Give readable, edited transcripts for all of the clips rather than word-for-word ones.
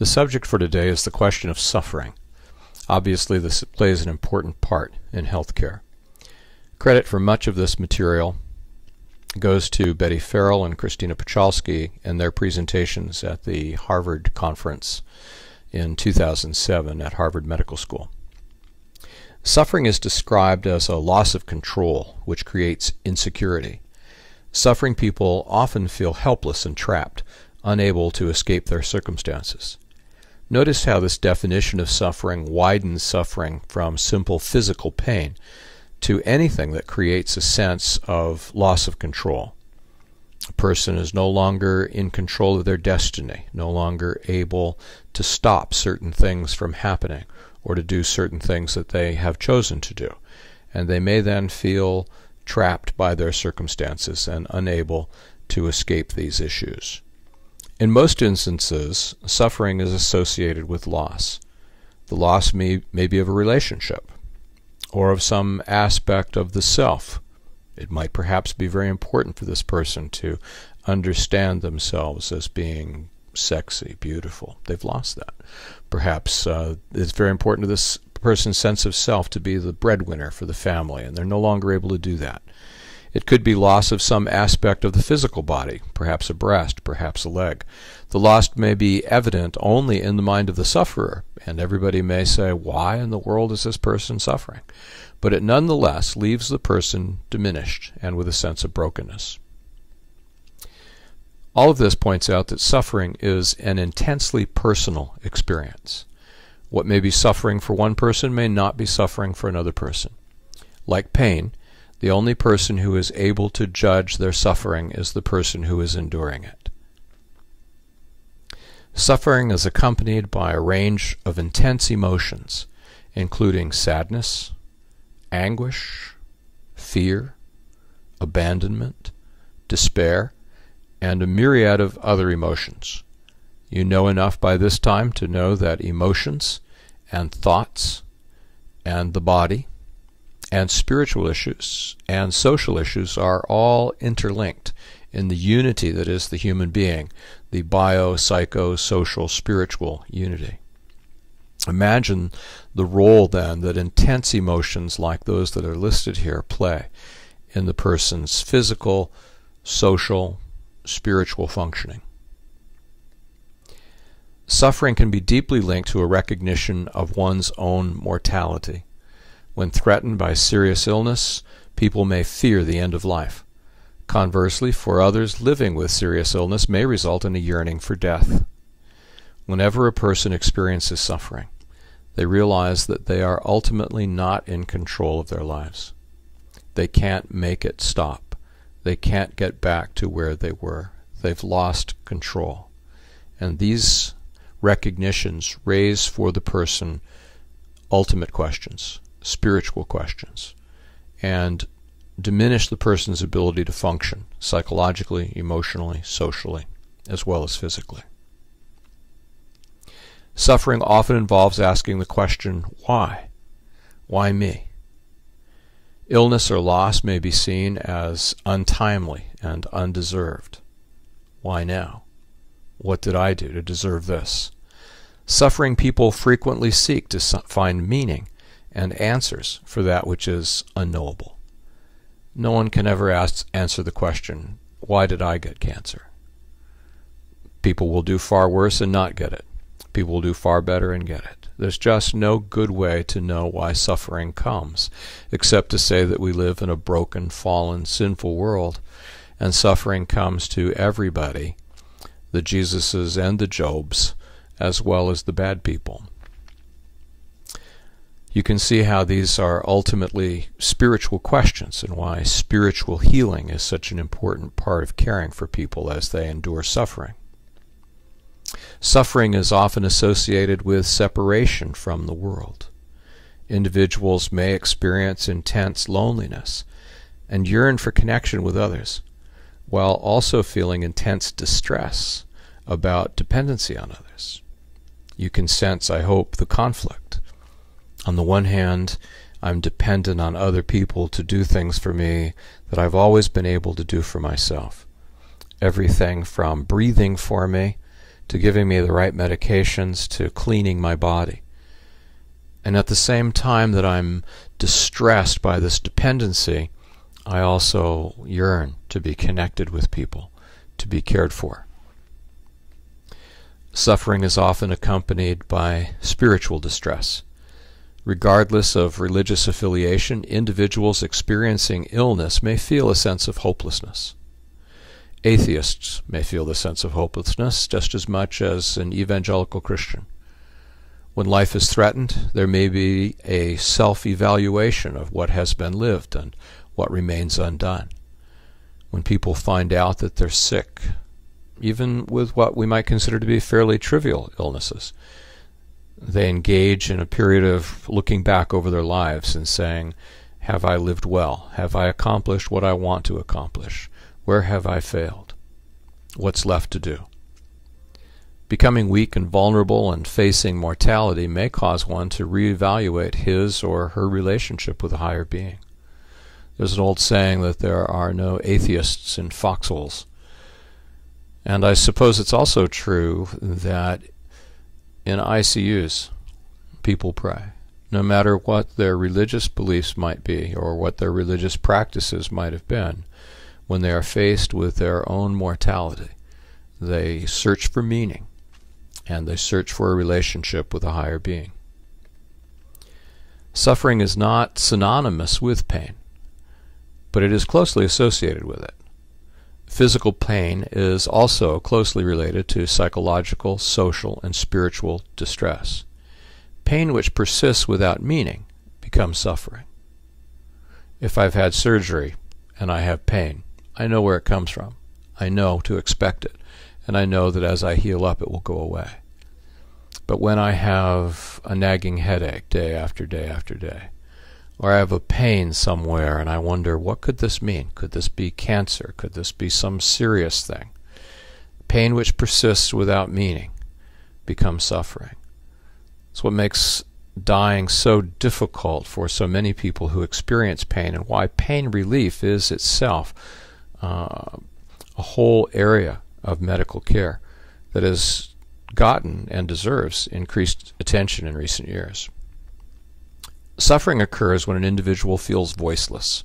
The subject for today is the question of suffering. Obviously, this plays an important part in healthcare. Credit for much of this material goes to Betty Farrell and Christina Pachalski and their presentations at the Harvard conference in 2007 at Harvard Medical School. Suffering is described as a loss of control, which creates insecurity. Suffering people often feel helpless and trapped, unable to escape their circumstances. Notice how this definition of suffering widens suffering from simple physical pain to anything that creates a sense of loss of control. A person is no longer in control of their destiny, no longer able to stop certain things from happening or to do certain things that they have chosen to do, and they may then feel trapped by their circumstances and unable to escape these issues. In most instances, suffering is associated with loss. The loss may be of a relationship or of some aspect of the self. It might perhaps be very important for this person to understand themselves as being sexy, beautiful. They've lost that. Perhaps it's very important to this person's sense of self to be the breadwinner for the family, and they're no longer able to do that. It could be loss of some aspect of the physical body, perhaps a breast, perhaps a leg. The loss may be evident only in the mind of the sufferer, and everybody may say, why in the world is this person suffering? But it nonetheless leaves the person diminished and with a sense of brokenness. All of this points out that suffering is an intensely personal experience. What may be suffering for one person may not be suffering for another person. Like pain, the only person who is able to judge their suffering is the person who is enduring it. Suffering is accompanied by a range of intense emotions, including sadness, anguish, fear, abandonment, despair, and a myriad of other emotions. You know enough by this time to know that emotions and thoughts and the body and spiritual issues and social issues are all interlinked in the unity that is the human being, the bio-psycho-social spiritual unity. Imagine the role then that intense emotions like those that are listed here play in the person's physical, social, spiritual functioning. Suffering can be deeply linked to a recognition of one's own mortality. When threatened by serious illness, people may fear the end of life. Conversely, for others, living with serious illness may result in a yearning for death. Whenever a person experiences suffering, they realize that they are ultimately not in control of their lives. They can't make it stop. They can't get back to where they were. They've lost control. And these recognitions raise for the person ultimate questions, spiritual questions, and diminish the person's ability to function psychologically, emotionally, socially, as well as physically. Suffering often involves asking the question, why? Why me? Illness or loss may be seen as untimely and undeserved. Why now? What did I do to deserve this? Suffering people frequently seek to find meaning and answers for that which is unknowable. No one can ever answer the question, why did I get cancer? People will do far worse and not get it. People will do far better and get it. There's just no good way to know why suffering comes, except to say that we live in a broken, fallen, sinful world, and suffering comes to everybody, the Jesuses and the Jobs, as well as the bad people. You can see how these are ultimately spiritual questions and why spiritual healing is such an important part of caring for people as they endure suffering. Suffering is often associated with separation from the world. Individuals may experience intense loneliness and yearn for connection with others, while also feeling intense distress about dependency on others. You can sense, I hope, the conflict. On the one hand, I'm dependent on other people to do things for me that I've always been able to do for myself. Everything from breathing for me to giving me the right medications, to cleaning my body. And at the same time that I'm distressed by this dependency, I also yearn to be connected with people, to be cared for. Suffering is often accompanied by spiritual distress. Regardless of religious affiliation, individuals experiencing illness may feel a sense of hopelessness. Atheists may feel the sense of hopelessness just as much as an evangelical Christian. When life is threatened, there may be a self-evaluation of what has been lived and what remains undone. When people find out that they're sick, even with what we might consider to be fairly trivial illnesses, they engage in a period of looking back over their lives and saying, have I lived well? Have I accomplished what I want to accomplish? Where have I failed? What's left to do? Becoming weak and vulnerable and facing mortality may cause one to reevaluate his or her relationship with a higher being. There's an old saying that there are no atheists in foxholes. And I suppose it's also true that in ICUs, people pray. No matter what their religious beliefs might be or what their religious practices might have been, when they are faced with their own mortality, they search for meaning and they search for a relationship with a higher being. Suffering is not synonymous with pain, but it is closely associated with it. Physical pain is also closely related to psychological, social, and spiritual distress. Pain which persists without meaning becomes suffering. If I've had surgery and I have pain, I know where it comes from. I know to expect it, and I know that as I heal up it will go away. But when I have a nagging headache day after day after day, or I have a pain somewhere and I wonder, what could this mean? Could this be cancer? Could this be some serious thing? Pain which persists without meaning becomes suffering. It's what makes dying so difficult for so many people who experience pain, and why pain relief is itself a whole area of medical care that has gotten and deserves increased attention in recent years. Suffering occurs when an individual feels voiceless.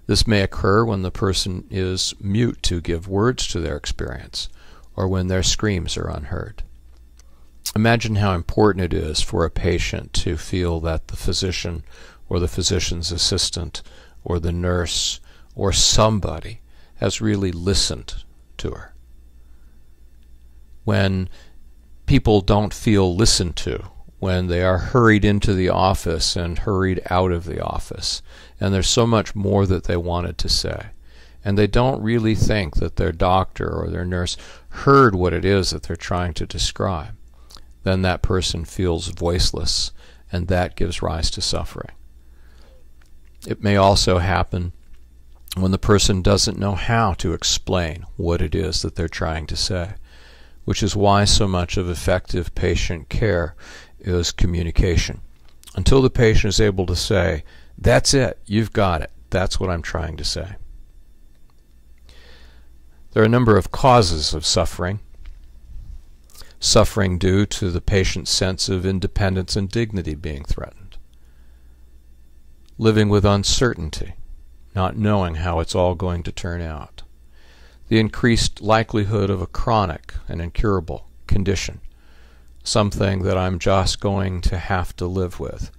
This may occur when the person is mute to give words to their experience, or when their screams are unheard. Imagine how important it is for a patient to feel that the physician or the physician's assistant or the nurse or somebody has really listened to her. When people don't feel listened to, when they are hurried into the office and hurried out of the office, and there's so much more that they wanted to say, and they don't really think that their doctor or their nurse heard what it is that they're trying to describe, then that person feels voiceless, and that gives rise to suffering. It may also happen when the person doesn't know how to explain what it is that they're trying to say, which is why so much of effective patient care is communication. Until the patient is able to say, that's it, you've got it, that's what I'm trying to say. There are a number of causes of suffering. Suffering due to the patient's sense of independence and dignity being threatened. Living with uncertainty, not knowing how it's all going to turn out. The increased likelihood of a chronic and incurable condition, something that I'm just going to have to live with,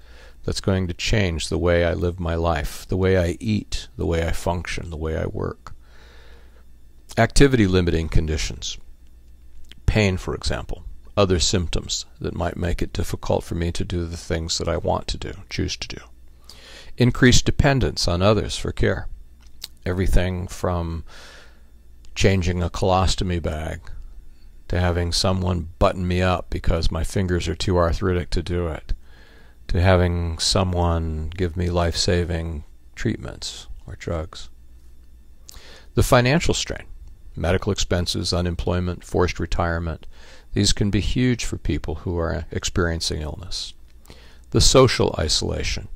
that's going to change the way I live my life, the way I eat, the way I function, the way I work. Activity limiting conditions. Pain, for example. Other symptoms that might make it difficult for me to do the things that I want to do, choose to do. Increased dependence on others for care. Everything from changing a colostomy bag to having someone button me up because my fingers are too arthritic to do it, to having someone give me life-saving treatments or drugs. The financial strain, medical expenses, unemployment, forced retirement, these can be huge for people who are experiencing illness. The social isolation,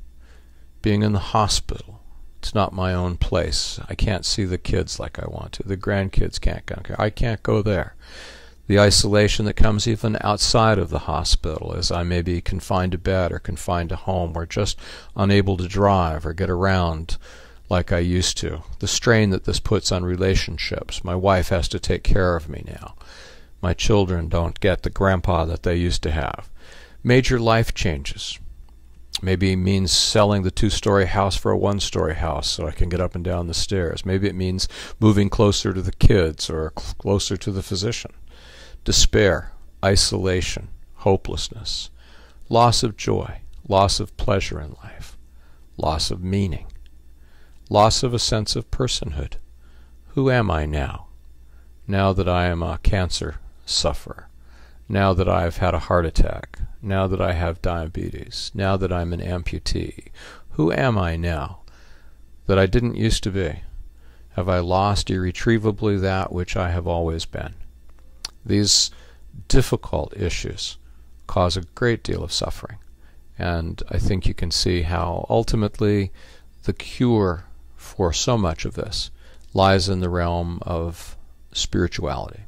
being in the hospital. It's not my own place. I can't see the kids like I want to. The grandkids can't go. I can't go there. the isolation that comes even outside of the hospital, as I may be confined to bed or confined to home, or just unable to drive or get around like I used to. The strain that this puts on relationships. My wife has to take care of me now. My children don't get the grandpa that they used to have. Major life changes. Maybe it means selling the 2-story house for a 1-story house so I can get up and down the stairs. Maybe it means moving closer to the kids or closer to the physician. Despair, isolation, hopelessness, loss of joy, loss of pleasure in life, loss of meaning, loss of a sense of personhood. Who am I now? Now that I am a cancer sufferer, now that I've had a heart attack, now that I have diabetes, now that I'm an amputee. Who am I now that I didn't used to be? Have I lost irretrievably that which I have always been? These difficult issues cause a great deal of suffering, and I think you can see how ultimately the cure for so much of this lies in the realm of spirituality.